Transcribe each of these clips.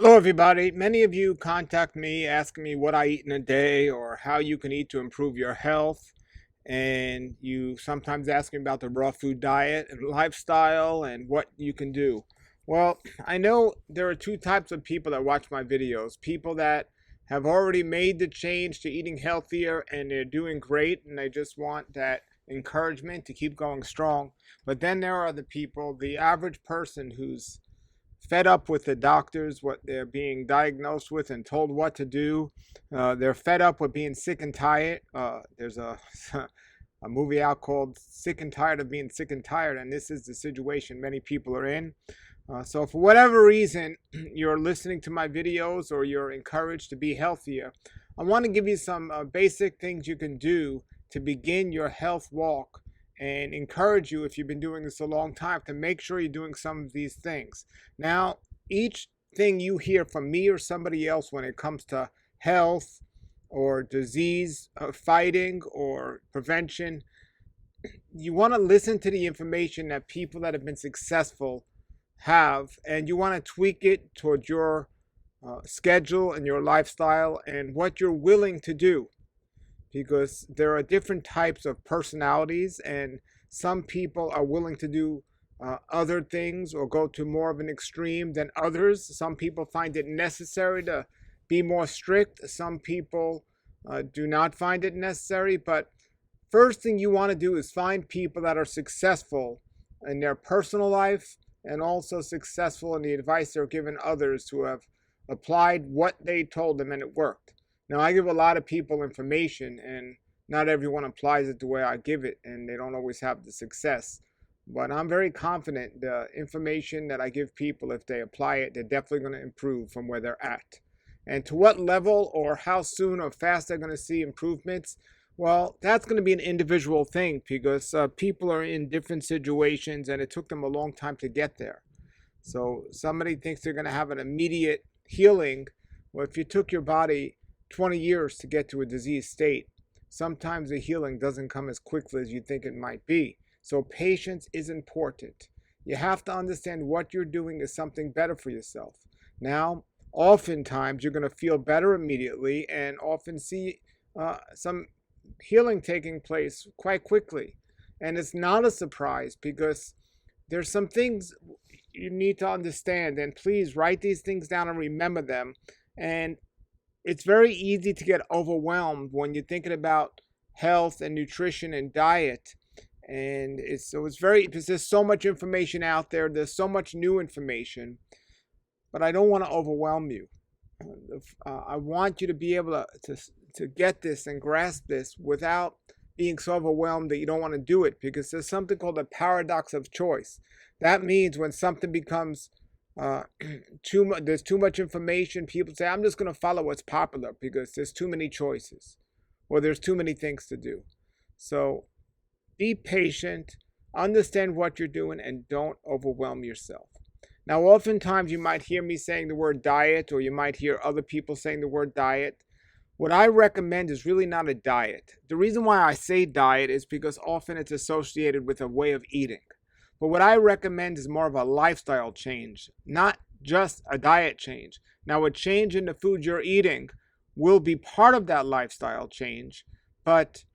Hello, everybody. Many of you contact me asking me what I eat in a day or how you can eat to improve your health. And you sometimes ask me about the raw food diet and lifestyle and what you can do. Well, I know there are two types of people that watch my videos: people that have already made the change to eating healthier and they're doing great and they just want that encouragement to keep going strong. But then there are the people, the average person who's fed up with the doctors, what they're being diagnosed with and told what to do. They're fed up with being sick and tired. There's a a movie out called Sick and Tired of Being Sick and Tired, and this is the situation many people are in. So for whatever reason you're listening to my videos or you're encouraged to be healthier, I want to give you some basic things you can do to begin your health walk and encourage you, if you've been doing this a long time, to make sure you're doing some of these things. Now, each thing you hear from me or somebody else when it comes to health or disease fighting or prevention, you want to listen to the information that people that have been successful have, and you want to tweak it towards your schedule and your lifestyle and what you're willing to do, because there are different types of personalities, and some people are willing to do other things or go to more of an extreme than others. Some people find it necessary to be more strict. Some people do not find it necessary. But first thing you want to do is find people that are successful in their personal life and also successful in the advice they're giving others who have applied what they told them and it worked. Now, I give a lot of people information, and not everyone applies it the way I give it, and they don't always have the success. But I'm very confident the information that I give people, if they apply it, they're definitely going to improve from where they're at. And to what level or how soon or fast they're going to see improvements, well, that's going to be an individual thing, because people are in different situations and it took them a long time to get there. So somebody thinks they're going to have an immediate healing. Well, if you took your body 20 years to get to a disease state, sometimes the healing doesn't come as quickly as you think it might be. So patience is important. You have to understand what you're doing is something better for yourself. Now, oftentimes you're going to feel better immediately and often see some healing taking place quite quickly. And it's not a surprise, because there's some things you need to understand, and please write these things down and remember them. And it's very easy to get overwhelmed when you're thinking about health and nutrition and diet. And because there's so much information out there, there's so much new information, but I don't want to overwhelm you. I want you to be able to get this and grasp this without being so overwhelmed that you don't want to do it, because there's something called the paradox of choice. That means when something becomes uh, there's too much information, people say, I'm just going to follow what's popular because there's too many choices or there's too many things to do. So be patient, understand what you're doing, and don't overwhelm yourself. Now, oftentimes you might hear me saying the word diet, or you might hear other people saying the word diet. What I recommend is really not a diet. The reason why I say diet is because often it's associated with a way of eating. But what I recommend is more of a lifestyle change, not just a diet change. Now, a change in the food you're eating will be part of that lifestyle change, but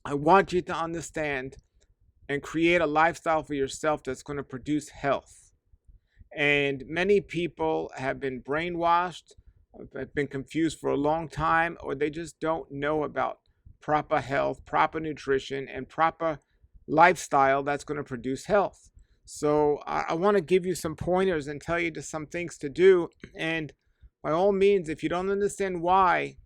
I want you to understand and create a lifestyle for yourself that's going to produce health. And many people have been brainwashed, have been confused for a long time, or they just don't know about proper health, proper nutrition, and proper lifestyle that's going to produce health. So I want to give you some pointers and tell you some things to do. And by all means, if you don't understand why,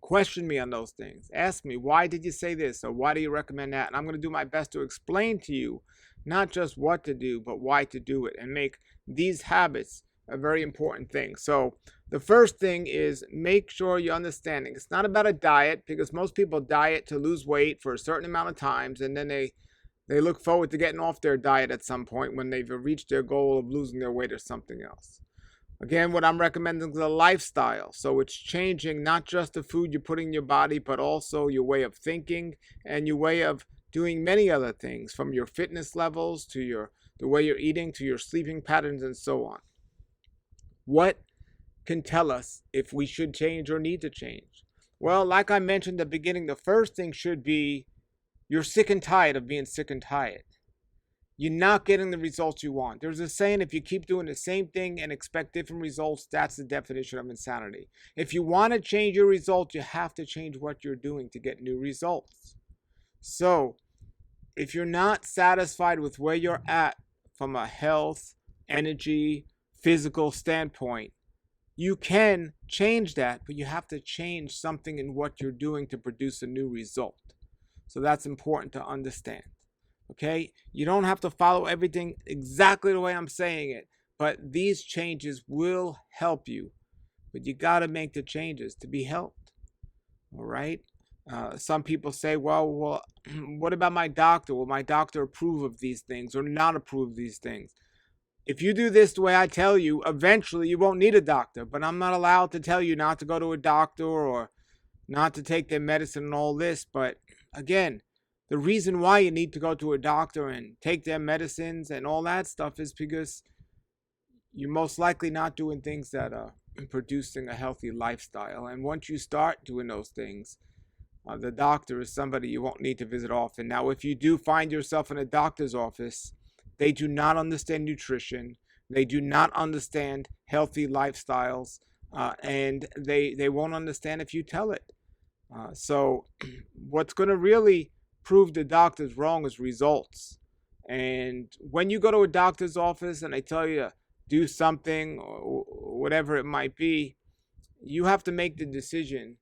question me on those things. Ask me, why did you say this? Or why do you recommend that? And I'm going to do my best to explain to you not just what to do, but why to do it, and make these habits a very important thing. So the first thing is, make sure you're understanding. It's not about a diet, because most people diet to lose weight for a certain amount of times, and then they look forward to getting off their diet at some point when they've reached their goal of losing their weight or something else. Again, what I'm recommending is a lifestyle. So it's changing not just the food you put in your body, but also your way of thinking and your way of doing many other things, from your fitness levels to the way you're eating to your sleeping patterns and so on. What can tell us if we should change or need to change? Well, like I mentioned at the beginning, the first thing should be you're sick and tired of being sick and tired. You're not getting the results you want. There's a saying, if you keep doing the same thing and expect different results, that's the definition of insanity. If you want to change your results, you have to change what you're doing to get new results. So, if you're not satisfied with where you're at from a health, energy, physical standpoint, you can change that, but you have to change something in what you're doing to produce a new result. So that's important to understand. Okay? You don't have to follow everything exactly the way I'm saying it, but these changes will help you. But you got to make the changes to be helped. All right? Some people say, well, what about my doctor? Will my doctor approve of these things or not approve of these things? If you do this the way I tell you, eventually you won't need a doctor. But I'm not allowed to tell you not to go to a doctor or not to take their medicine and all this. But again, the reason why you need to go to a doctor and take their medicines and all that stuff is because you're most likely not doing things that are producing a healthy lifestyle. And once you start doing those things, the doctor is somebody you won't need to visit often. Now, if you do find yourself in a doctor's office, they do not understand nutrition. They do not understand healthy lifestyles. And they won't understand if you tell it. So what's going to really prove the doctor's wrong is results. And when you go to a doctor's office and they tell you to do something or whatever it might be, you have to make the decision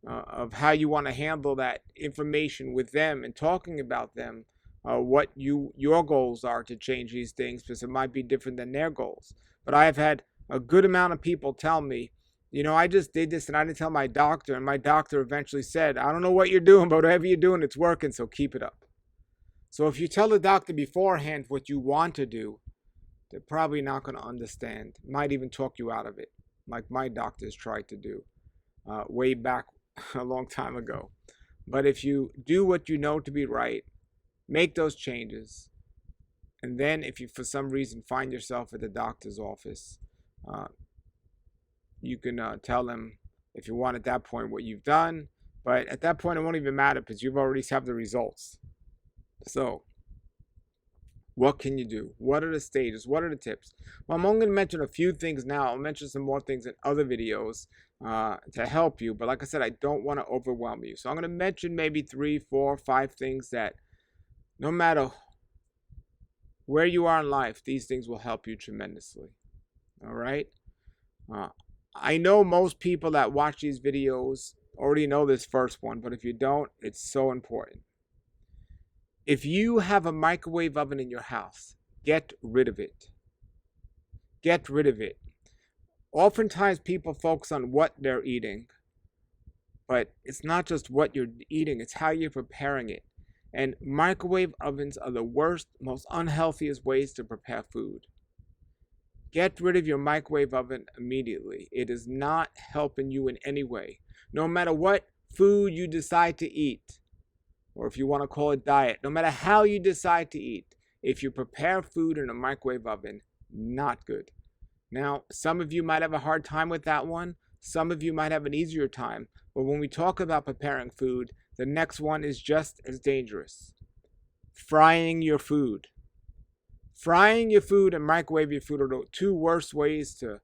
of how you want to handle that information with them and talking about them, what your goals are to change these things, because it might be different than their goals. But I have had a good amount of people tell me, I just did this and I didn't tell my doctor, and my doctor eventually said, I don't know what you're doing, but whatever you're doing, it's working, so keep it up. So if you tell the doctor beforehand what you want to do, they're probably not going to understand. Might even talk you out of it, like my doctors tried to do way back a long time ago. But if you do what you know to be right, make those changes, and then if you for some reason find yourself at the doctor's office, you can tell them if you want at that point what you've done. But at that point it won't even matter because you've already have the results. So what can you do? What are the stages? What are the tips? Well, I'm only going to mention a few things now. I'll mention some more things in other videos to help you. But like I said, I don't want to overwhelm you. So I'm going to mention maybe 3, 4, 5 things that no matter where you are in life, these things will help you tremendously. All right? I know most people that watch these videos already know this first one, but if you don't, it's so important. If you have a microwave oven in your house, get rid of it. Get rid of it. Oftentimes people focus on what they're eating, but it's not just what you're eating, it's how you're preparing it. And microwave ovens are the worst, most unhealthiest ways to prepare food. Get rid of your microwave oven immediately. It is not helping you in any way. No matter what food you decide to eat, or if you want to call it diet, no matter how you decide to eat, if you prepare food in a microwave oven, not good. Now, some of you might have a hard time with that one. Some of you might have an easier time. But when we talk about preparing food, the next one is just as dangerous. Frying your food. Frying your food and microwave your food are the two worst ways to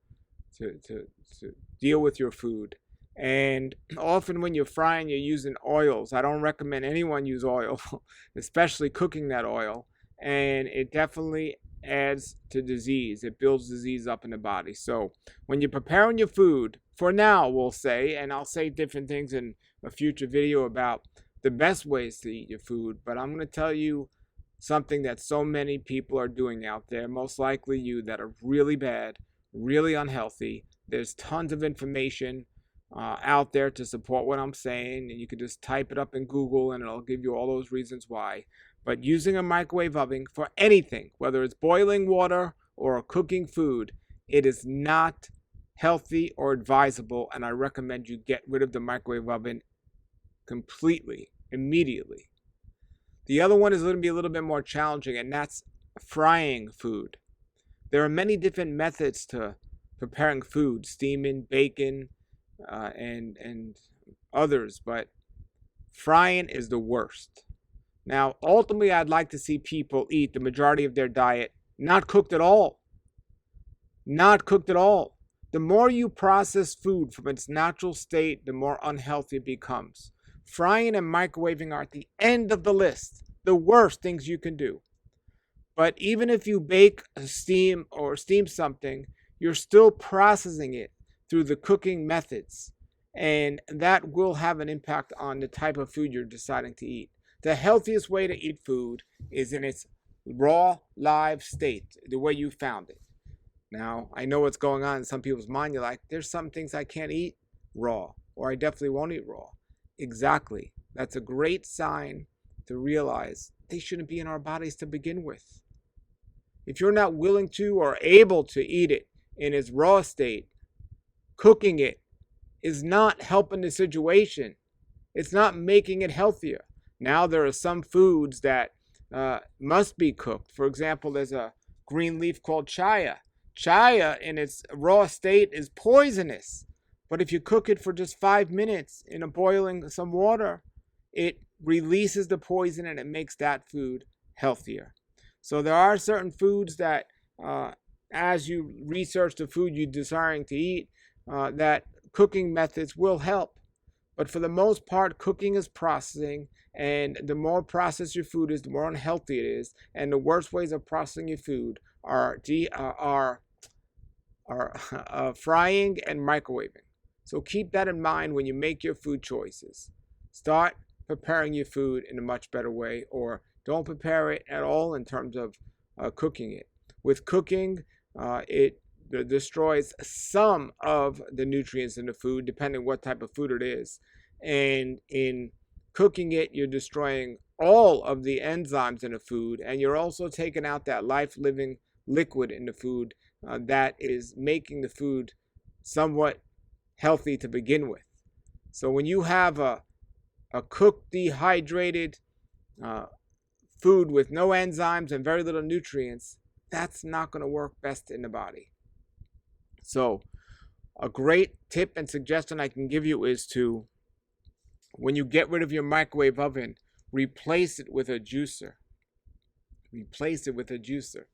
deal with your food. And often when you're frying, you're using oils. I don't recommend anyone use oil, especially cooking that oil. And it definitely adds to disease. It builds disease up in the body. So when you're preparing your food, for now we'll say, and I'll say different things in a future video about the best ways to eat your food, but I'm going to tell you something that so many people are doing out there, most likely you, that are really bad, really unhealthy. There's tons of information out there to support what I'm saying, and you can just type it up in Google and it'll give you all those reasons why. But using a microwave oven for anything, whether it's boiling water or cooking food, it is not healthy or advisable, and I recommend you get rid of the microwave oven completely, immediately. The other one is going to be a little bit more challenging, and that's frying food. There are many different methods to preparing food, steaming, bacon, and others, but frying is the worst. Now, ultimately, I'd like to see people eat the majority of their diet not cooked at all. Not cooked at all. The more you process food from its natural state, the more unhealthy it becomes. Frying and microwaving are at the end of the list, the worst things you can do. But even if you bake, steam, or steam something, you're still processing it through the cooking methods. And that will have an impact on the type of food you're deciding to eat. The healthiest way to eat food is in its raw, live state, the way you found it. Now, I know what's going on in some people's mind. You're like, there's some things I can't eat raw, or I definitely won't eat raw. Exactly. That's a great sign to realize they shouldn't be in our bodies to begin with. If you're not willing to or able to eat it in its raw state, cooking it is not helping the situation. It's not making it healthier. Now, there are some foods that must be cooked. For example, there's a green leaf called chia. Chia in its raw state is poisonous. But if you cook it for just 5 minutes in boiling some water, it releases the poison and it makes that food healthier. So there are certain foods that, as you research the food you're desiring to eat, that cooking methods will help. But for the most part, cooking is processing, and the more processed your food is, the more unhealthy it is. And the worst ways of processing your food are frying and microwaving. So keep that in mind when you make your food choices. Start preparing your food in a much better way, or don't prepare it at all in terms of cooking it. With cooking, it destroys some of the nutrients in the food, depending on what type of food it is. And in cooking it, you're destroying all of the enzymes in the food, and you're also taking out that life-living liquid in the food that is making the food somewhat healthy to begin with. So when you have a cooked, dehydrated food with no enzymes and very little nutrients, that's not going to work best in the body. So a great tip and suggestion I can give you is to, when you get rid of your microwave oven, replace it with a juicer. Replace it with a juicer.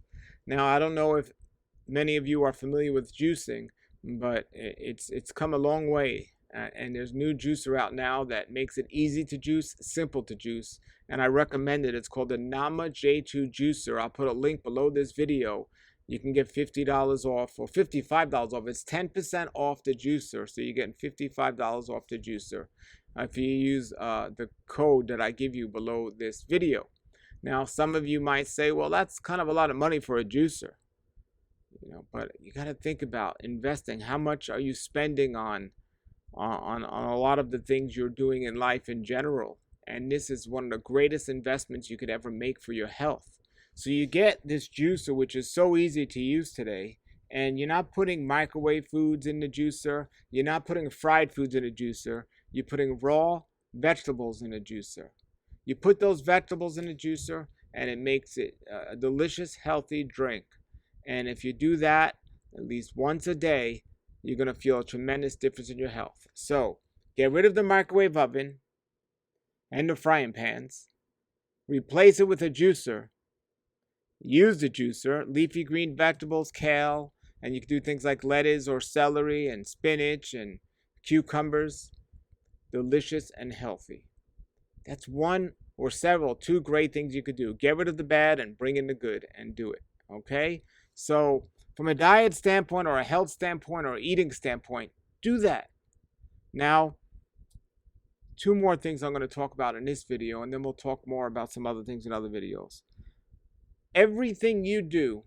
Now, I don't know if many of you are familiar with juicing, but it's come a long way. And there's new juicer out now that makes it easy to juice, simple to juice, and I recommend it. It's called the Nama J2 juicer. I'll put a link below this video. You can get $50 off or $55 off. It's 10% off the juicer, so you're getting $55 off the juicer if you use the code that I give you below this video. Now, some of you might say, well, that's kind of a lot of money for a juicer. But you got to think about investing. How much are you spending on a lot of the things you're doing in life in general? And this is one of the greatest investments you could ever make for your health. So you get this juicer, which is so easy to use today, and you're not putting microwave foods in the juicer. You're not putting fried foods in the juicer. You're putting raw vegetables in the juicer. You put those vegetables in the juicer, and it makes it a delicious, healthy drink. And if you do that at least once a day, you're going to feel a tremendous difference in your health. So get rid of the microwave oven and the frying pans. Replace it with a juicer. Use the juicer, leafy green vegetables, kale, and you can do things like lettuce or celery and spinach and cucumbers. Delicious and healthy. That's one or several, two great things you could do. Get rid of the bad and bring in the good and do it. Okay? So from a diet standpoint or a health standpoint or eating standpoint, do that. Now, two more things I'm going to talk about in this video, and then we'll talk more about some other things in other videos. Everything you do,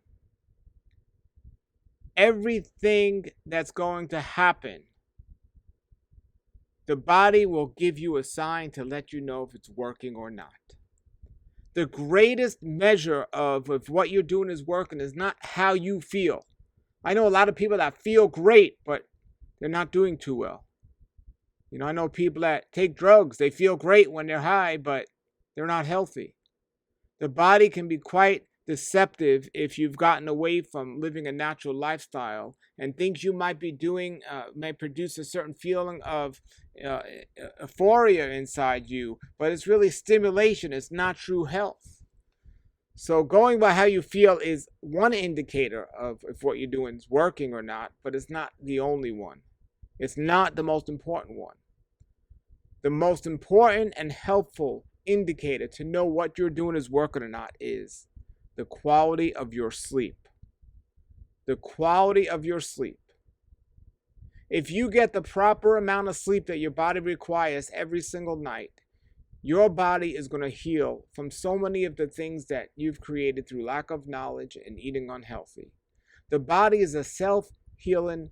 everything that's going to happen, the body will give you a sign to let you know if it's working or not. The greatest measure of if what you're doing is working is not how you feel. I know a lot of people that feel great, but they're not doing too well. I know people that take drugs. They feel great when they're high, but they're not healthy. The body can be quite deceptive if you've gotten away from living a natural lifestyle, and things you might be doing may produce a certain feeling of uh, euphoria inside you, but it's really stimulation. It's not true health. So going by how you feel is one indicator of if what you're doing is working or not, but it's not the only one. It's not the most important one. The most important and helpful indicator to know what you're doing is working or not is the quality of your sleep. The quality of your sleep. If you get the proper amount of sleep that your body requires every single night, your body is going to heal from so many of the things that you've created through lack of knowledge and eating unhealthy. The body is a self-healing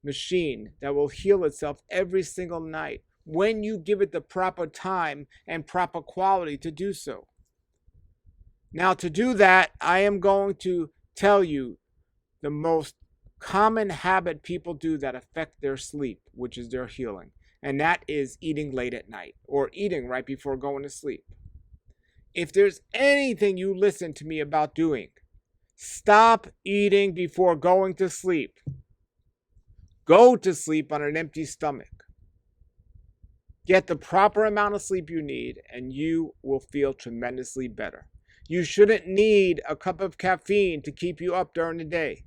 machine that will heal itself every single night when you give it the proper time and proper quality to do so. Now, to do that, I am going to tell you the most common habit people do that affect their sleep, which is their healing, and that is eating late at night or eating right before going to sleep. If there's anything you listen to me about doing, stop eating before going to sleep. Go to sleep on an empty stomach. Get the proper amount of sleep you need, and you will feel tremendously better. You shouldn't need a cup of caffeine to keep you up during the day.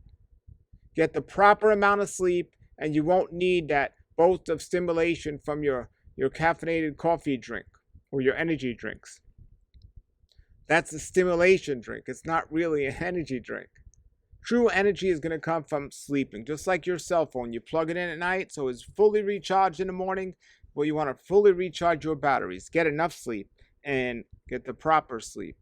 Get the proper amount of sleep, and you won't need that boast of stimulation from your caffeinated coffee drink or your energy drinks. That's a stimulation drink. It's not really an energy drink. True energy is going to come from sleeping, just like your cell phone. You plug it in at night so it's fully recharged in the morning. Well, you want to fully recharge your batteries. Get enough sleep and get the proper sleep.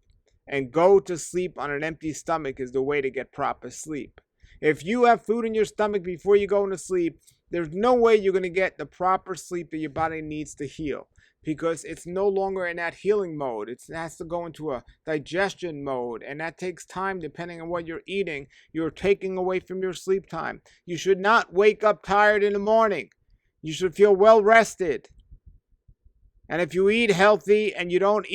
And go to sleep on an empty stomach is the way to get proper sleep. If you have food in your stomach before you go to sleep, there's no way you're going to get the proper sleep that your body needs to heal, because it's no longer in that healing mode. It has to go into a digestion mode, and that takes time depending on what you're eating. You're taking away from your sleep time. You should not wake up tired in the morning. You should feel well rested. And if you eat healthy and you don't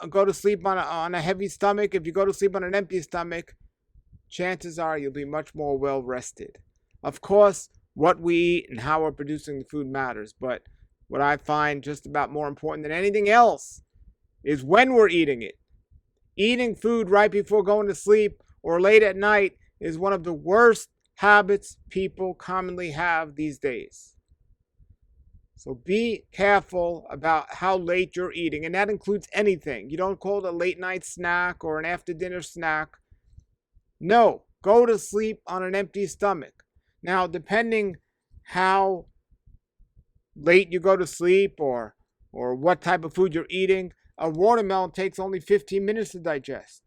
go to sleep on a heavy stomach, if you go to sleep on an empty stomach, chances are you'll be much more well rested. Of course, what we eat and how we're producing the food matters, but what I find just about more important than anything else is when we're eating it. Eating food right before going to sleep or late at night is one of the worst habits people commonly have these days. So be careful about how late you're eating, and that includes anything. You don't call it a late night snack or an after dinner snack. No, go to sleep on an empty stomach. Now, depending how late you go to sleep or what type of food you're eating, a watermelon takes only 15 minutes to digest.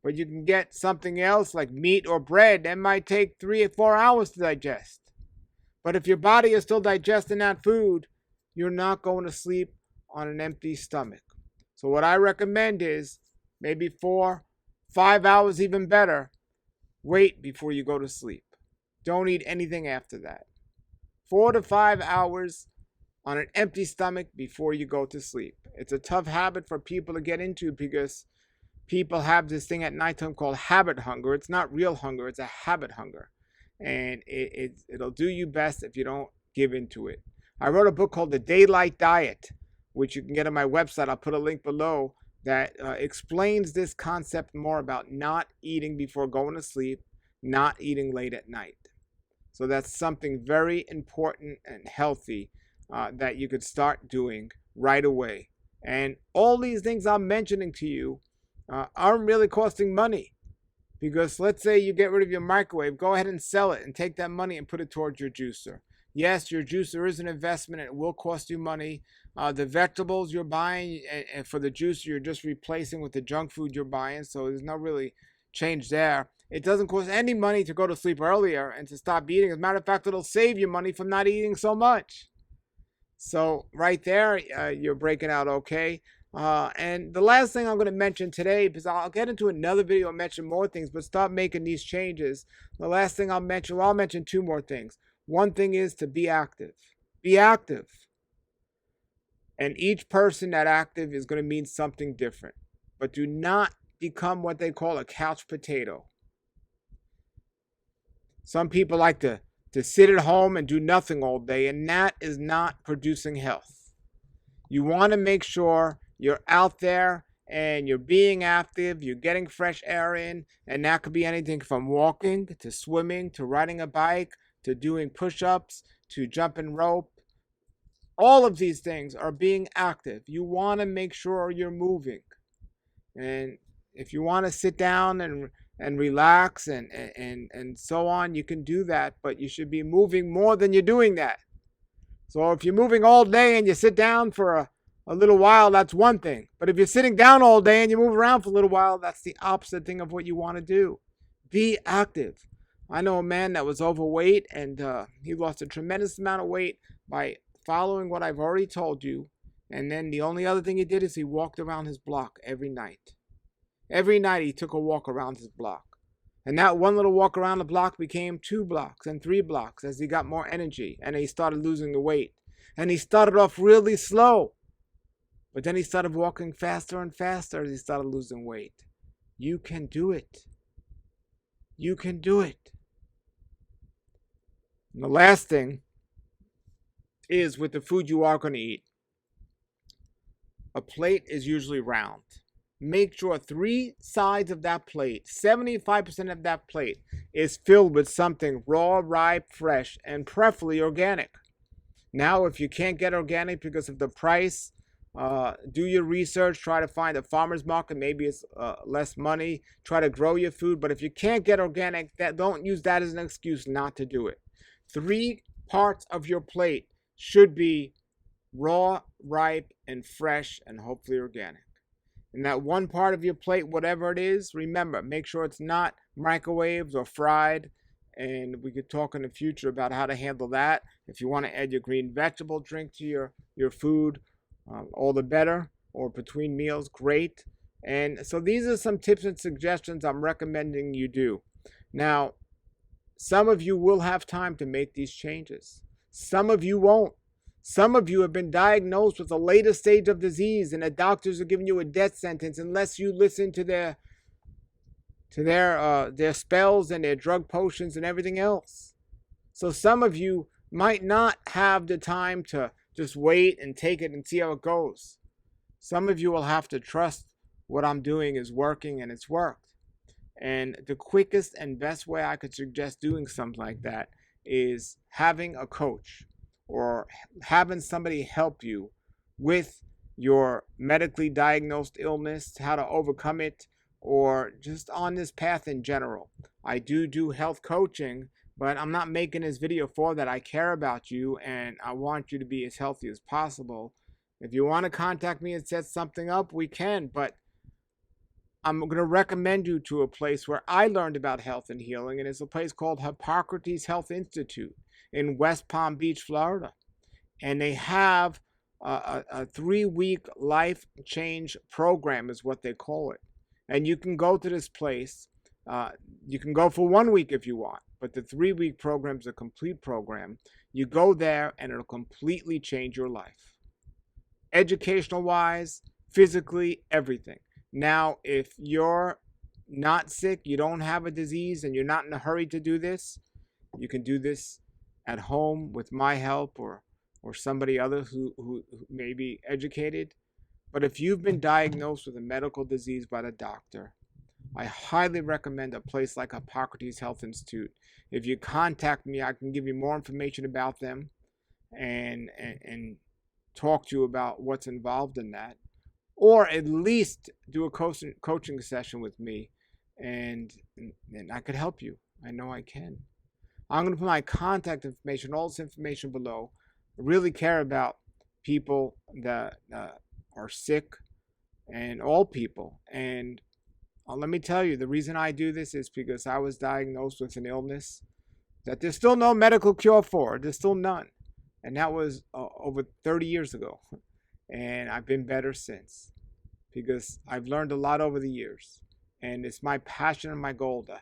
But you can get something else like meat or bread that might take 3 or 4 hours to digest. But if your body is still digesting that food, you're not going to sleep on an empty stomach. So what I recommend is maybe 4, 5 hours, even better. Wait before you go to sleep. Don't eat anything after that. 4 to 5 hours on an empty stomach before you go to sleep. It's a tough habit for people to get into because people have this thing at nighttime called habit hunger. It's not real hunger, it's a habit hunger. And it'll do you best if you don't give into it. I wrote a book called The Daylight Diet, which you can get on my website. I'll put a link below that explains this concept more about not eating before going to sleep, not eating late at night. So that's something very important and healthy that you could start doing right away. And all these things I'm mentioning to you aren't really costing money. Because let's say you get rid of your microwave, go ahead and sell it and take that money and put it towards your juicer. Yes, your juicer is an investment and it will cost you money. The vegetables you're buying and for the juicer, you're just replacing with the junk food you're buying. So there's no really change there. It doesn't cost any money to go to sleep earlier and to stop eating. As a matter of fact, it'll save you money from not eating so much. So right there, you're breaking out okay. And the last thing I'm going to mention today, because I'll get into another video and mention more things, but start making these changes. The last thing I'll mention 2 more things. One thing is to be active. Be active. And each person that active is going to mean something different. But do not become what they call a couch potato. Some people like to sit at home and do nothing all day, and that is not producing health. You want to make sure you're out there and you're being active, you're getting fresh air in, and that could be anything from walking to swimming to riding a bike to doing push-ups to jumping rope. All of these things are being active. You want to make sure you're moving. And if you want to sit down and relax and so on, you can do that, but you should be moving more than you're doing that. So if you're moving all day and you sit down for a little while, that's one thing. But if you're sitting down all day and you move around for a little while, that's the opposite thing of what you want to do. Be active. I know a man that was overweight, and he lost a tremendous amount of weight by following what I've already told you. And then the only other thing he did is he walked around his block every night. Every night he took a walk around his block. And that one little walk around the block became 2 blocks and 3 blocks as he got more energy and he started losing the weight. And he started off really slow. But then he started walking faster and faster as he started losing weight. You can do it. You can do it. And the last thing is with the food you are going to eat. A plate is usually round. Make sure 3 sides of that plate, 75% of that plate, is filled with something raw, ripe, fresh, and preferably organic. Now, if you can't get organic because of the price, do your research. Try to find a farmer's market. Maybe it's less money. Try to grow your food. But if you can't get organic, don't use that as an excuse not to do it. 3 parts of your plate should be raw, ripe, and fresh, and hopefully organic. And that one part of your plate, whatever it is, remember, make sure it's not microwaved or fried. And we could talk in the future about how to handle that. If you want to add your green vegetable drink to your food, all the better. Or between meals, great. And so these are some tips and suggestions I'm recommending you do. Now, some of you will have time to make these changes. Some of you won't. Some of you have been diagnosed with a later stage of disease, and the doctors are giving you a death sentence unless you listen to their spells and their drug potions and everything else. So some of you might not have the time to just wait and take it and see how it goes. Some of you will have to trust what I'm doing is working, and it's worked. And the quickest and best way I could suggest doing something like that is having a coach or having somebody help you with your medically diagnosed illness, how to overcome it, or just on this path in general. I do health coaching, but I'm not making this video for that. I care about you, and I want you to be as healthy as possible. If you want to contact me and set something up, we can, but I'm going to recommend you to a place where I learned about health and healing, and it's a place called Hippocrates Health Institute in West Palm Beach, Florida. And they have a 3-week life change program is what they call it. And you can go to this place. You can go for 1 week if you want, but the 3-week program is a complete program. You go there and it'll completely change your life. Educational wise, physically, everything. Now, if you're not sick, you don't have a disease, and you're not in a hurry to do this, you can do this at home with my help or somebody other who may be educated. But if you've been diagnosed with a medical disease by the doctor, I highly recommend a place like Hippocrates Health Institute. If you contact me, I can give you more information about them and talk to you about what's involved in that. Or at least do a coaching session with me, and I could help you. I know I can. I'm going to put my contact information, all this information below. I really care about people that are sick, and all people. And let me tell you, the reason I do this is because I was diagnosed with an illness that there's still no medical cure for. There's still none. And that was over 30 years ago. And I've been better since, because I've learned a lot over the years. And it's my passion and my goal to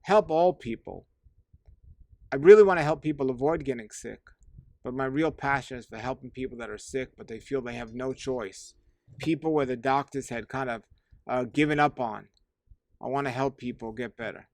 help all people. I really want to help people avoid getting sick, but my real passion is for helping people that are sick, but they feel they have no choice. People where the doctors had kind of given up on. I want to help people get better.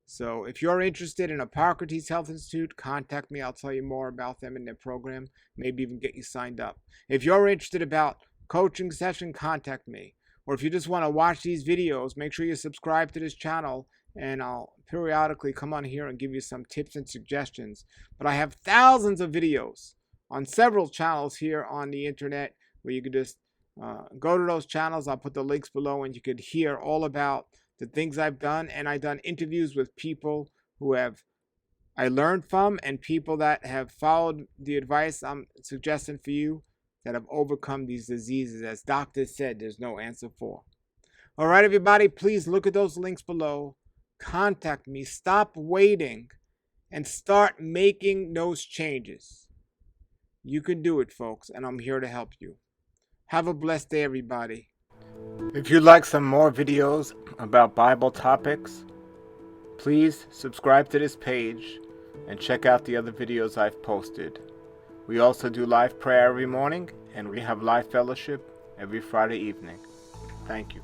So if you're interested in Hippocrates Health Institute, contact me. I'll tell you more about them and their program, maybe even get you signed up. If you're interested about coaching session, contact me. Or if you just want to watch these videos, make sure you subscribe to this channel, and I'll periodically come on here and give you some tips and suggestions. But I have thousands of videos on several channels here on the internet where you could just go to those channels. I'll put the links below, and you could hear all about the things I've done. And I've done interviews with people who I learned from, and people that have followed the advice I'm suggesting for you, that have overcome these diseases, as doctors said, there's no answer for. All right, everybody, please look at those links below. Contact me. Stop waiting and start making those changes. You can do it, folks, and I'm here to help you. Have a blessed day, everybody. If you'd like some more videos about Bible topics, please subscribe to this page and check out the other videos I've posted. We also do live prayer every morning, and we have live fellowship every Friday evening. Thank you.